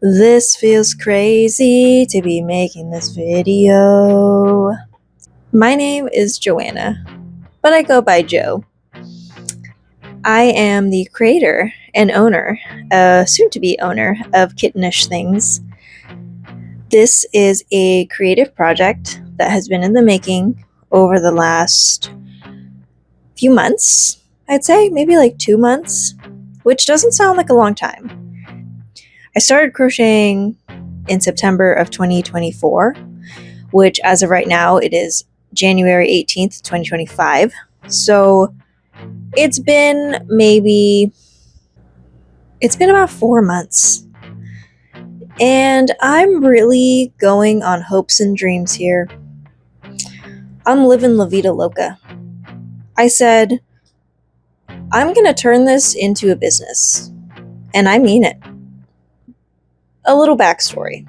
This feels crazy to be making this video. My name is Joanna, but I go by Jo. I am the creator and owner, soon-to-be owner of Kittenish Things. This is a creative project that has been in the making over the last few months. I'd say maybe like 2 months, which doesn't sound like a long time. I started crocheting in September of 2024, which as of right now, it is January 18th, 2025. So it's been about 4 months. And I'm really going on hopes and dreams here. I'm living La Vida Loca. I said, I'm going to turn this into a business. And I mean it. A little backstory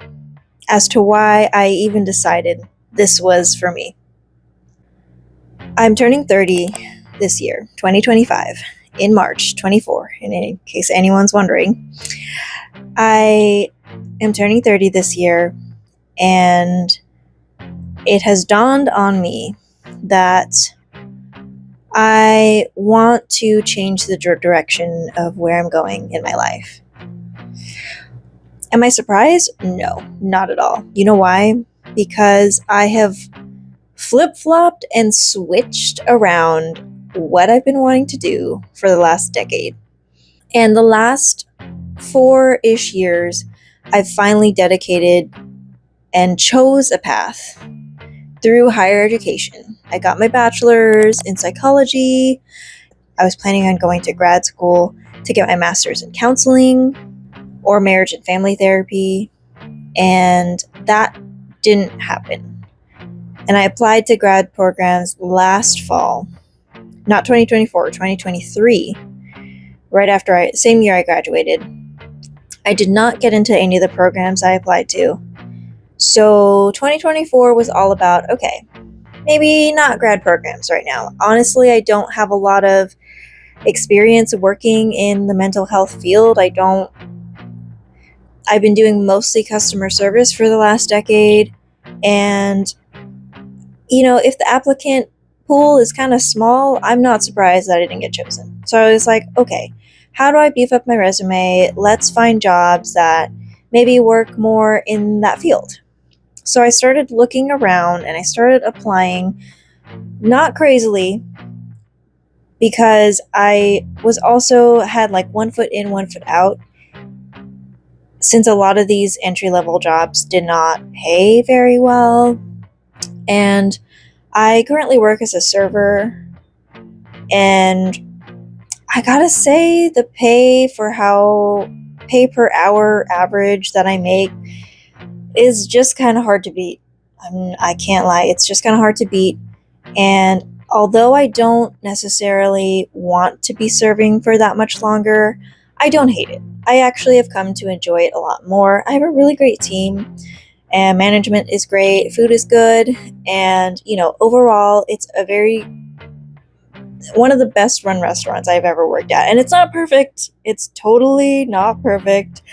as to why I even decided this was for me. I'm turning 30 this year, 2025, in March 24, in case anyone's wondering. I am turning 30 this year, and it has dawned on me that I want to change the direction of where I'm going in my life. Am I surprised? No, not at all. You know why? Because I have flip-flopped and switched around what I've been wanting to do for the last decade. And the last 4-ish years, I've finally dedicated and chose a path through higher education. I got my bachelor's in psychology. I was planning on going to grad school to get my master's in counseling or marriage and family therapy, and that didn't happen. And I applied to grad programs last fall, not 2024, 2023, right after same year I graduated. I did not get into any of the programs I applied to. So 2024 was all about, okay, maybe not grad programs right now. Honestly, I don't have a lot of experience working in the mental health field. I've been doing mostly customer service for the last decade. And, if the applicant pool is kind of small, I'm not surprised that I didn't get chosen. So I was like, okay, how do I beef up my resume? Let's find jobs that maybe work more in that field. So I started looking around and I started applying, not crazily, because I was also had like 1 foot in, 1 foot out, since a lot of these entry-level jobs did not pay very well. And I currently work as a server, and I gotta say the pay per hour average that I make is just kind of hard to beat. I can't lie, it's just kind of hard to beat. And although I don't necessarily want to be serving for that much longer, I don't hate it. I actually have come to enjoy it a lot more. I have a really great team, and management is great, food is good, and overall it's one of the best run restaurants I've ever worked at. And it's not perfect. It's totally not perfect,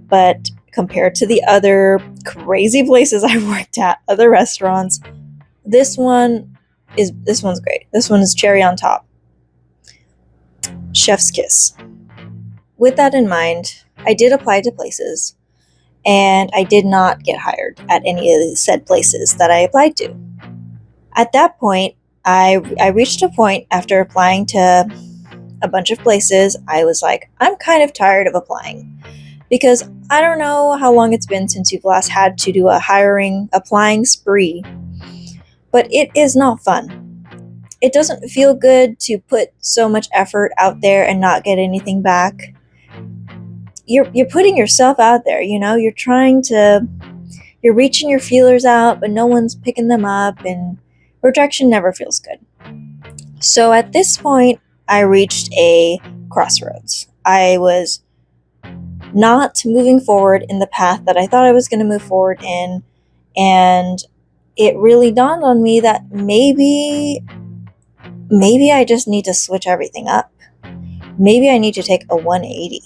but compared to the other crazy places I've worked at, other restaurants, this one's great. This one is cherry on top. Chef's kiss. With that in mind, I did apply to places, and I did not get hired at any of the said places that I applied to. At that point, I reached a point after applying to a bunch of places. I was like, I'm kind of tired of applying, because I don't know how long it's been since you've last had to do a applying spree, but it is not fun. It doesn't feel good to put so much effort out there and not get anything back. You're putting yourself out there, you're reaching your feelers out, but no one's picking them up, and rejection never feels good. So at this point, I reached a crossroads. I was not moving forward in the path that I thought I was going to move forward in, and it really dawned on me that maybe I just need to switch everything up. Maybe I need to take a 180.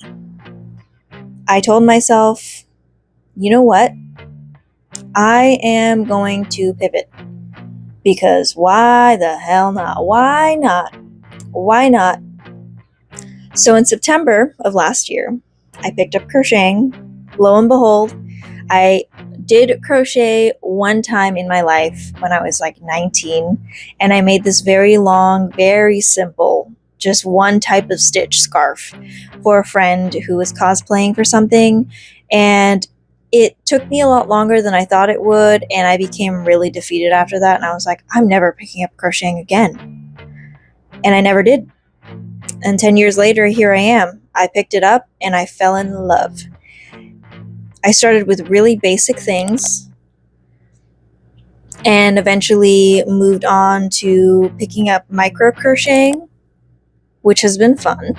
I told myself, you know what? I am going to pivot, because why the hell not? Why not? Why not? So in September of last year, I picked up crocheting. Lo and behold, I did crochet one time in my life when I was like 19, and I made this very long, very simple, just one type of stitch scarf for a friend who was cosplaying for something, and it took me a lot longer than I thought it would, and I became really defeated after that, and I was like, I'm never picking up crocheting again. And I never did. And 10 years later, here I am. I picked it up and I fell in love. I started with really basic things and eventually moved on to picking up micro crocheting, which has been fun.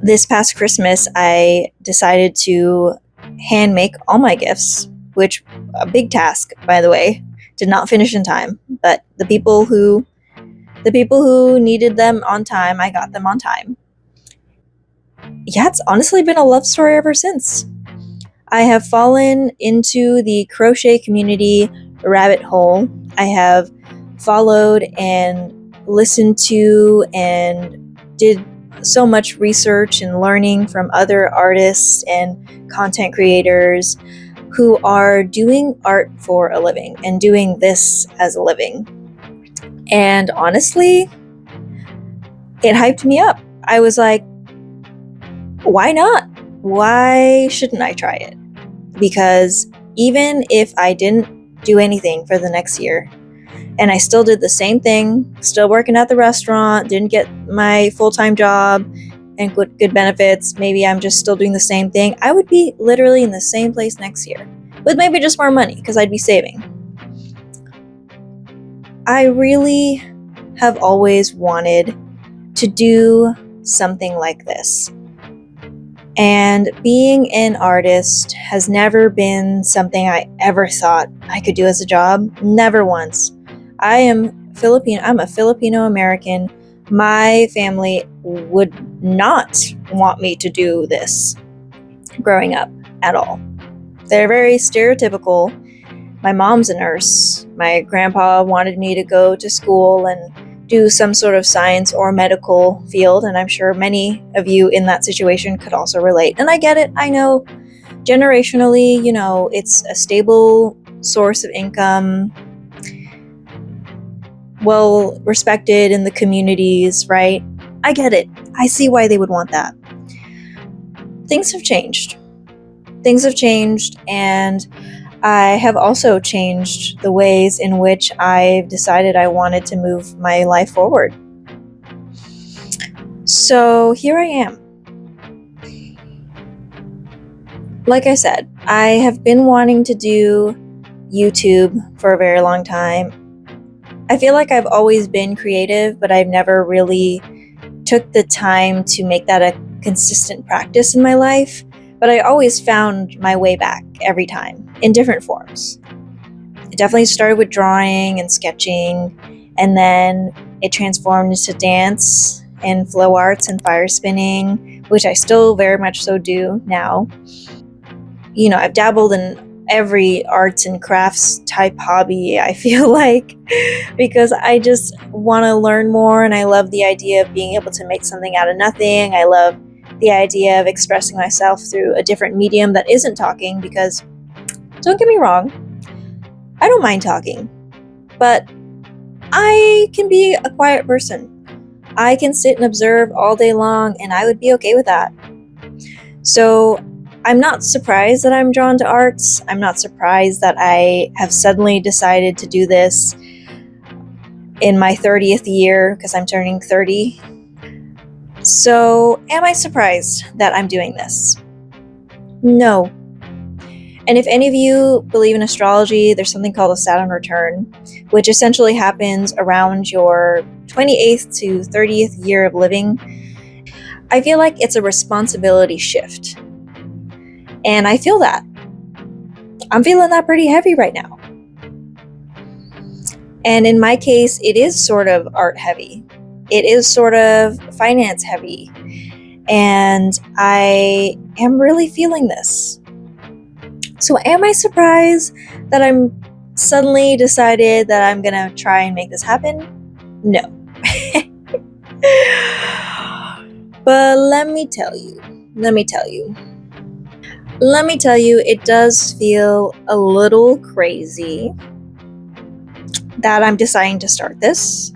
This past Christmas, I decided to hand make all my gifts, which a big task, by the way. Did not finish in time, but the people who needed them on time, I got them on time. Yeah, it's honestly been a love story ever since. I have fallen into the crochet community rabbit hole. I have followed and listened to and did so much research and learning from other artists and content creators who are doing art for a living and doing this as a living. And honestly, it hyped me up. I was like, why not? Why shouldn't I try it? Because even if I didn't do anything for the next year, and I still did the same thing, still working at the restaurant, didn't get my full-time job and good benefits, maybe I'm just still doing the same thing, I would be literally in the same place next year, with maybe just more money, because I'd be saving. I really have always wanted to do something like this. And being an artist has never been something I ever thought I could do as a job. Never once. I'm a Filipino American. My family would not want me to do this growing up at all. They're very stereotypical. My mom's a nurse. My grandpa wanted me to go to school and do some sort of science or medical field, and I'm sure many of you in that situation could also relate. And I get it. I know generationally, it's a stable source of income, well respected in the communities, right? I get it. I see why they would want that. Things have changed. And I have also changed the ways in which I've decided I wanted to move my life forward. So here I am. Like I said, I have been wanting to do YouTube for a very long time. I feel like I've always been creative, but I've never really took the time to make that a consistent practice in my life. But I always found my way back every time in different forms. It definitely started with drawing and sketching, and then it transformed into dance and flow arts and fire spinning, which I still very much so do now. I've dabbled in every arts and crafts type hobby, I feel like, because I just want to learn more, and I love the idea of being able to make something out of nothing. I love the idea of expressing myself through a different medium that isn't talking, because don't get me wrong, I don't mind talking, but I can be a quiet person. I can sit and observe all day long, and I would be okay with that. So I'm not surprised that I'm drawn to arts. I'm not surprised that I have suddenly decided to do this in my 30th year, because I'm turning 30. So am I surprised that I'm doing this? No. And if any of you believe in astrology, there's something called a Saturn return, which essentially happens around your 28th to 30th year of living. I feel like it's a responsibility shift. And I feel that. I'm feeling that pretty heavy right now. And in my case, it is sort of art heavy. It is sort of finance heavy. And I am really feeling this. So am I surprised that I'm suddenly decided that I'm going to try and make this happen? No. But let me tell you, it does feel a little crazy that I'm deciding to start this.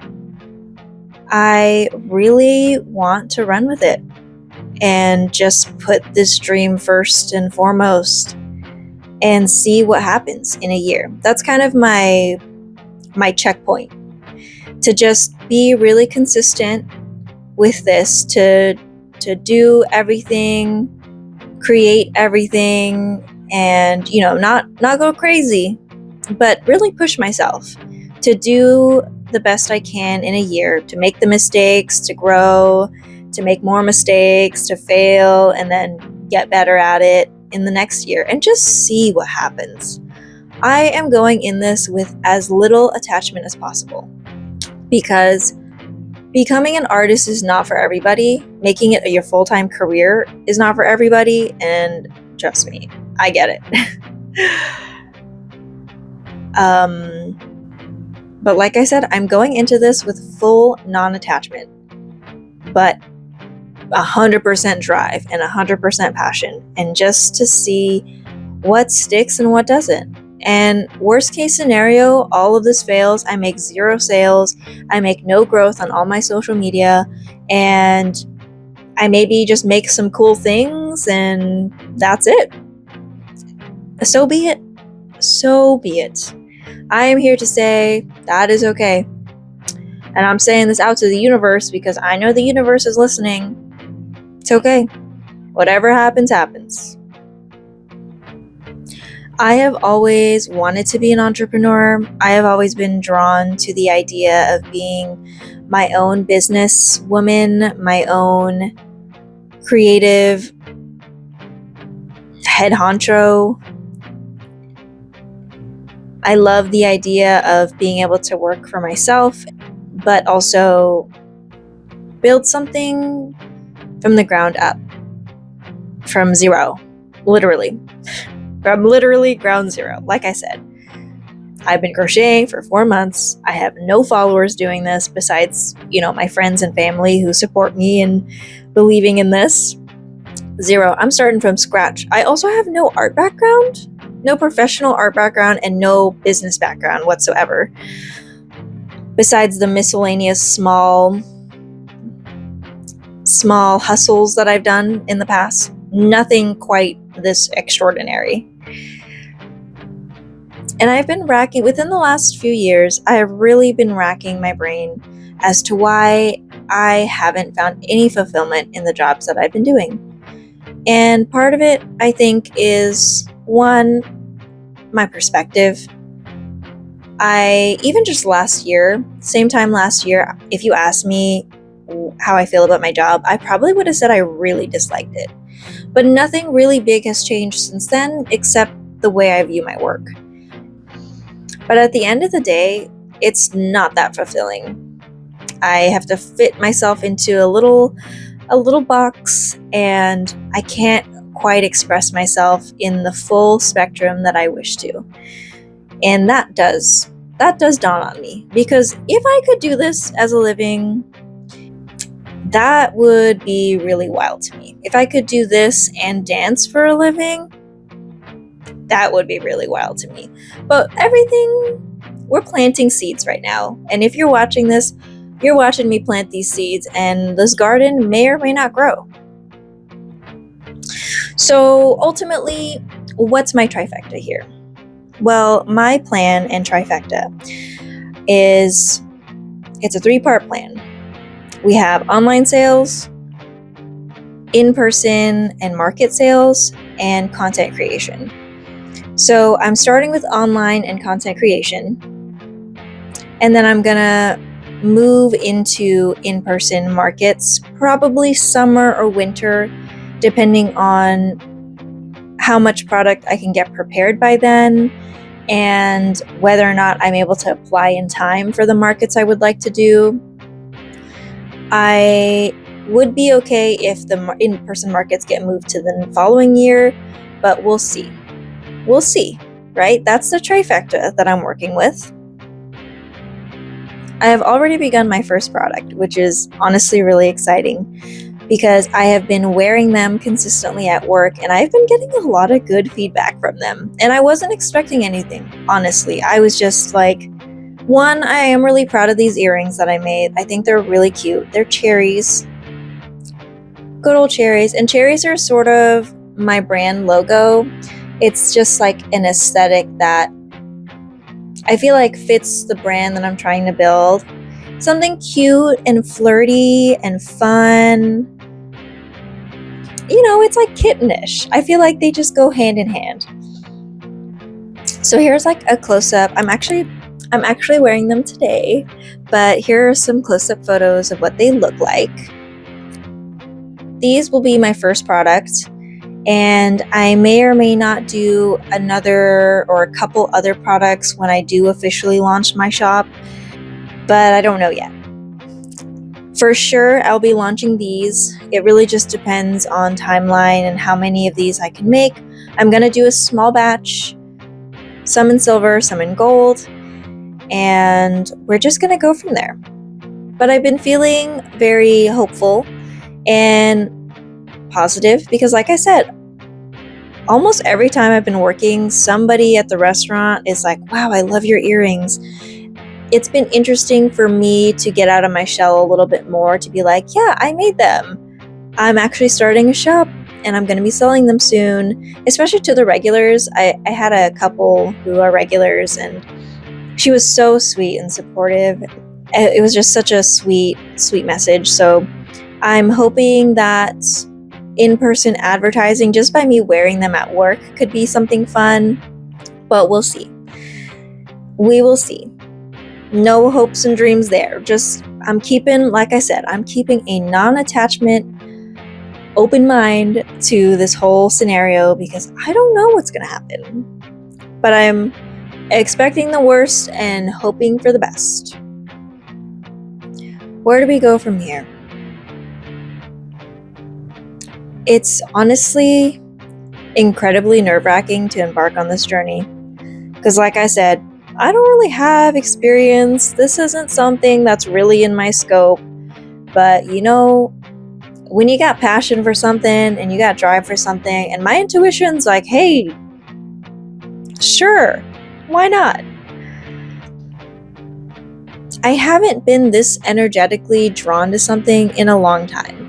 I really want to run with it and just put this dream first and foremost and see what happens in a year. That's kind of my checkpoint, to just be really consistent with this, to do everything, create everything, and not go crazy, but really push myself to do the best I can in a year, to make the mistakes, to grow, to make more mistakes, to fail, and then get better at it in the next year, and just see what happens. I am going in this with as little attachment as possible, because becoming an artist is not for everybody. Making it your full-time career is not for everybody, and trust me, I get it. But like I said, I'm going into this with full non-attachment, but 100% drive and 100% passion, and just to see what sticks and what doesn't. And worst case scenario, all of this fails. I make 0 sales. I make no growth on all my social media, and I maybe just make some cool things, and that's it. So be it. So be it. I am here to say that is okay. And I'm saying this out to the universe because I know the universe is listening. It's okay. Whatever happens, happens. I have always wanted to be an entrepreneur. I have always been drawn to the idea of being my own business woman, my own creative head honcho. I love the idea of being able to work for myself, but also build something from the ground up, from zero, literally. From literally ground zero. Like I said, I've been crocheting for 4 months. I have no followers doing this besides, my friends and family who support me in believing in this. 0. I'm starting from scratch. I also have no art background, no professional art background, and no business background whatsoever. Besides the miscellaneous small hustles that I've done in the past, nothing quite this extraordinary. And I've been within the last few years, I have really been racking my brain as to why I haven't found any fulfillment in the jobs that I've been doing. And part of it, I think, is, 1, my perspective. Even just last year, same time last year, if you asked me how I feel about my job, I probably would have said I really disliked it. But nothing really big has changed since then, except the way I view my work. But at the end of the day, it's not that fulfilling. I have to fit myself into a little box, and I can't quite express myself in the full spectrum that I wish to. And that does dawn on me, because if I could do this as a living, that would be really wild to me. If I could do this and dance for a living, that would be really wild to me. But we're planting seeds right now. And if you're watching this, you're watching me plant these seeds, and this garden may or may not grow. So ultimately, what's my trifecta here? Well, my plan and trifecta is, it's a 3-part plan. We have online sales, in-person and market sales, and content creation. So I'm starting with online and content creation, and then I'm gonna move into in-person markets, probably summer or winter, depending on how much product I can get prepared by then, and whether or not I'm able to apply in time for the markets I would like to do. I Would be okay if the in-person markets get moved to the following year, but we'll see. We'll see, right? That's the trifecta that I'm working with. I have already begun my first product, which is honestly really exciting because I have been wearing them consistently at work and I've been getting a lot of good feedback from them. And I wasn't expecting anything, honestly. I was just like, one, I am really proud of these earrings that I made. I think they're really cute. They're cherries. Good old cherries. And cherries are sort of my brand logo. It's just like an aesthetic that I feel like fits the brand that I'm trying to build. Something cute and flirty and fun. You know, it's like kittenish. I feel like they just go hand in hand. So here's like a close-up. I'm actually wearing them today, but here are some close-up photos of what they look like. These will be my first product, and I may or may not do another or a couple other products when I do officially launch my shop, but I don't know yet. For sure, I'll be launching these. It really just depends on timeline and how many of these I can make. I'm going to do a small batch, some in silver, some in gold, and we're just going to go from there. But I've been feeling very hopeful and positive because, like I said, almost every time I've been working, somebody at the restaurant is like, wow, I love your earrings. It's been interesting for me to get out of my shell a little bit more, to be like, yeah, I made them. I'm actually starting a shop and I'm going to be selling them soon, especially to the regulars. I had a couple who are regulars and she was so sweet and supportive. It was just such a sweet, sweet message. So I'm hoping that in-person advertising, just by me wearing them at work, could be something fun, but we'll see. We will see. No hopes and dreams there. I'm keeping a non-attachment, open mind to this whole scenario because I don't know what's going to happen. But I'm expecting the worst and hoping for the best. Where do we go from here? It's honestly incredibly nerve-wracking to embark on this journey. Because like I said, I don't really have experience. This isn't something that's really in my scope. But you know, when you got passion for something and you got drive for something, and my intuition's like, hey, sure, why not? I haven't been this energetically drawn to something in a long time.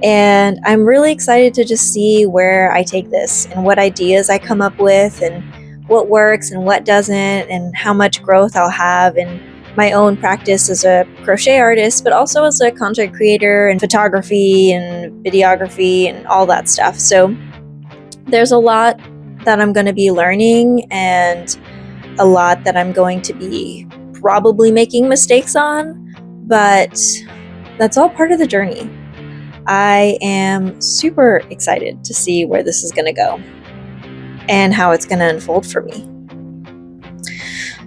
And I'm really excited to just see where I take this and what ideas I come up with and what works and what doesn't and how much growth I'll have in my own practice as a crochet artist, but also as a content creator and photography and videography and all that stuff. So there's a lot that I'm going to be learning and a lot that I'm going to be probably making mistakes on, but that's all part of the journey. I am super excited to see where this is going to go and how it's going to unfold for me.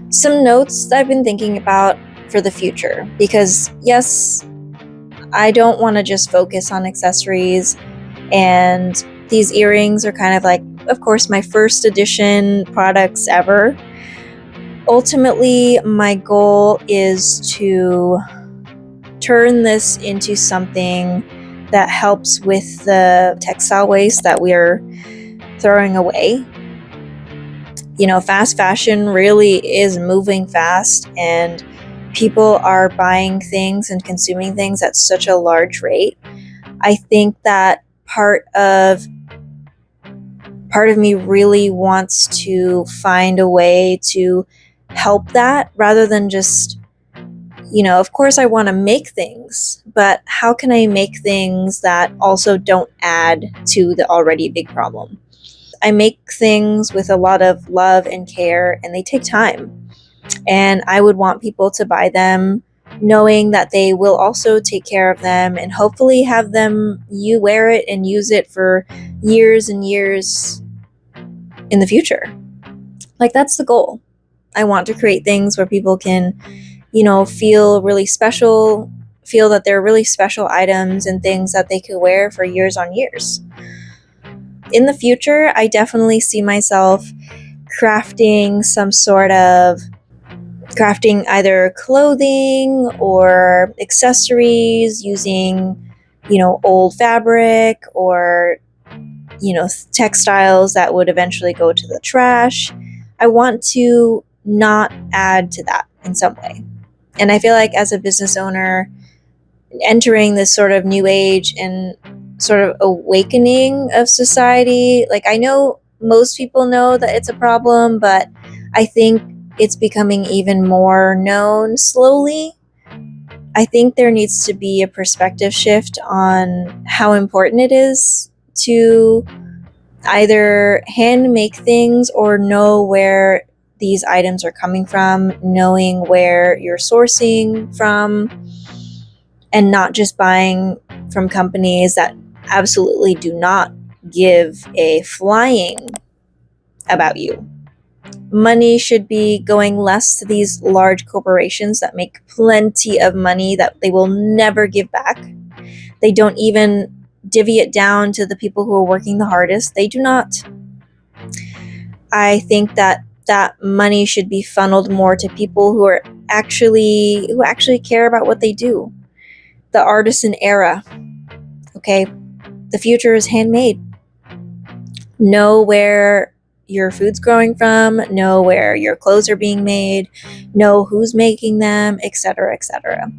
Some notes that I've been thinking about for the future, because yes, I don't want to just focus on accessories, and these earrings are kind of like, of course, my first edition products ever. Ultimately, my goal is to turn this into something that helps with the textile waste that we're throwing away. You know, fast fashion really is moving fast, and people are buying things and consuming things at such a large rate. I think that part of me really wants to find a way to help that rather than just, you know, of course I want to make things, but how can I make things that also don't add to the already big problem? I make things with a lot of love and care, and they take time. And I would want people to buy them knowing that they will also take care of them and hopefully have them, you wear it and use it for years and years in the future. Like, that's the goal. I want to create things where people can, you know, feel really special, feel that they're really special items and things that they could wear for years on years. In the future, I definitely see myself crafting either clothing or accessories using, old fabric or, textiles that would eventually go to the trash. I want to not add to that in some way. And I feel like as a business owner, entering this sort of new age and sort of awakening of society, like I know most people know that it's a problem, but I think it's becoming even more known slowly. I think there needs to be a perspective shift on how important it is to either hand make things or know where these items are coming from, knowing where you're sourcing from, and not just buying from companies that absolutely do not give a flying about you. Money should be going less to these large corporations that make plenty of money that they will never give back. They don't even divvy it down to the people who are working the hardest. They do not. I think that money should be funneled more to people who actually care about what they do. The artisan era. Okay? The future is handmade. Know where your food's growing from, know where your clothes are being made, know who's making them, etc., etc.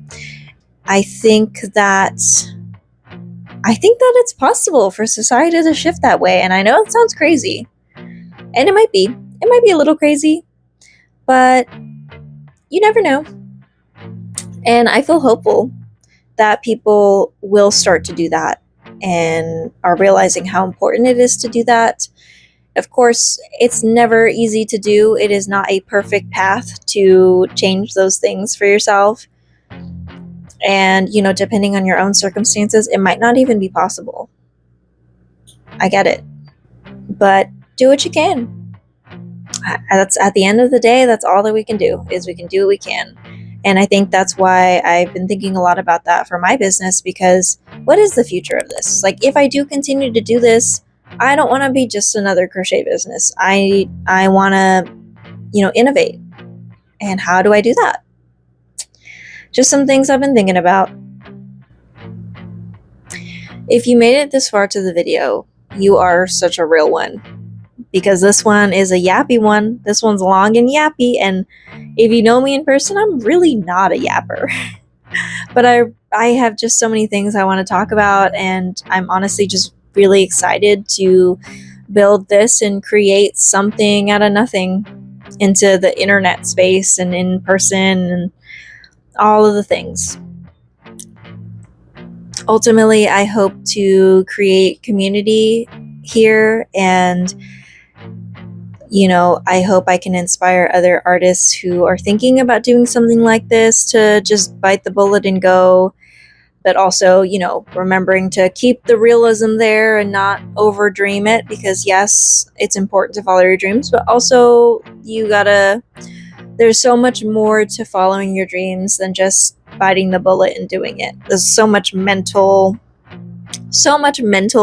I think that it's possible for society to shift that way, and I know it sounds crazy. And it might be. It might be a little crazy, but you never know. And I feel hopeful that people will start to do that and are realizing how important it is to do that. Of course, it's never easy to do. It is not a perfect path to change those things for yourself. And, depending on your own circumstances, it might not even be possible. I get it. But do what you can. That's at the end of the day, that's all that we can do, is we can do what we can. And I think that's why I've been thinking a lot about that for my business, because what is the future of this? Like, if I do continue to do this, I don't want to be just another crochet business. I want to, innovate. And how do I do that? Just some things I've been thinking about. If you made it this far to the video, you are such a real one, because this one is a yappy one. This one's long and yappy, and if you know me in person, I'm really not a yapper. But I have just so many things I want to talk about, and I'm honestly just really excited to build this and create something out of nothing into the internet space and in person and all of the things. Ultimately, I hope to create community here, and I hope I can inspire other artists who are thinking about doing something like this to just bite the bullet and go, but also, remembering to keep the realism there and not over dream it, because yes, it's important to follow your dreams, but also there's so much more to following your dreams than just biting the bullet and doing it. There's so much mental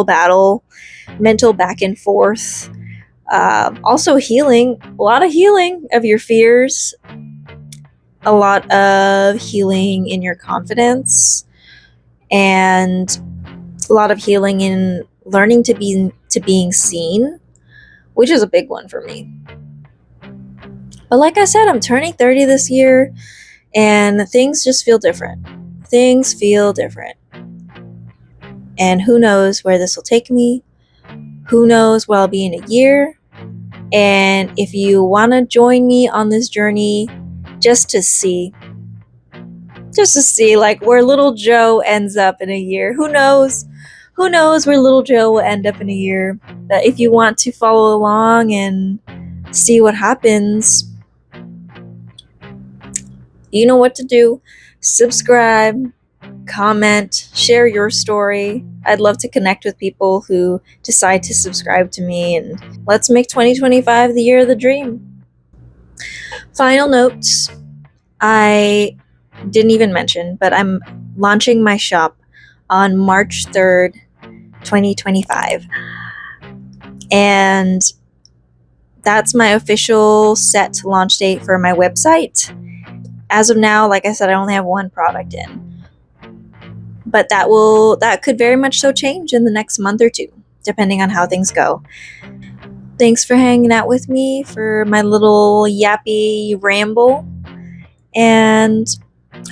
battle, mental back and forth. Also healing, a lot of healing of your fears, a lot of healing in your confidence, and a lot of healing in learning to being seen, which is a big one for me. But like I said, I'm turning 30 this year, and things just feel different. Things feel different. And who knows where this will take me? Who knows where I'll be in a year? And if you want to join me on this journey, just to see like where little Joe ends up in a year. Who knows where little Joe will end up in a year? But if you want to follow along and see what happens, you know what to do. Subscribe, comment, share your story. I'd love to connect with people who decide to subscribe to me, and let's make 2025 the year of the dream. Final notes. I didn't even mention, but I'm launching my shop on March 3rd, 2025. And that's my official set launch date for my website. As of now, like I said, I only have one product in. But that could very much so change in the next month or two, depending on how things go. Thanks for hanging out with me for my little yappy ramble. And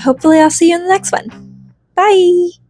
hopefully I'll see you in the next one. Bye!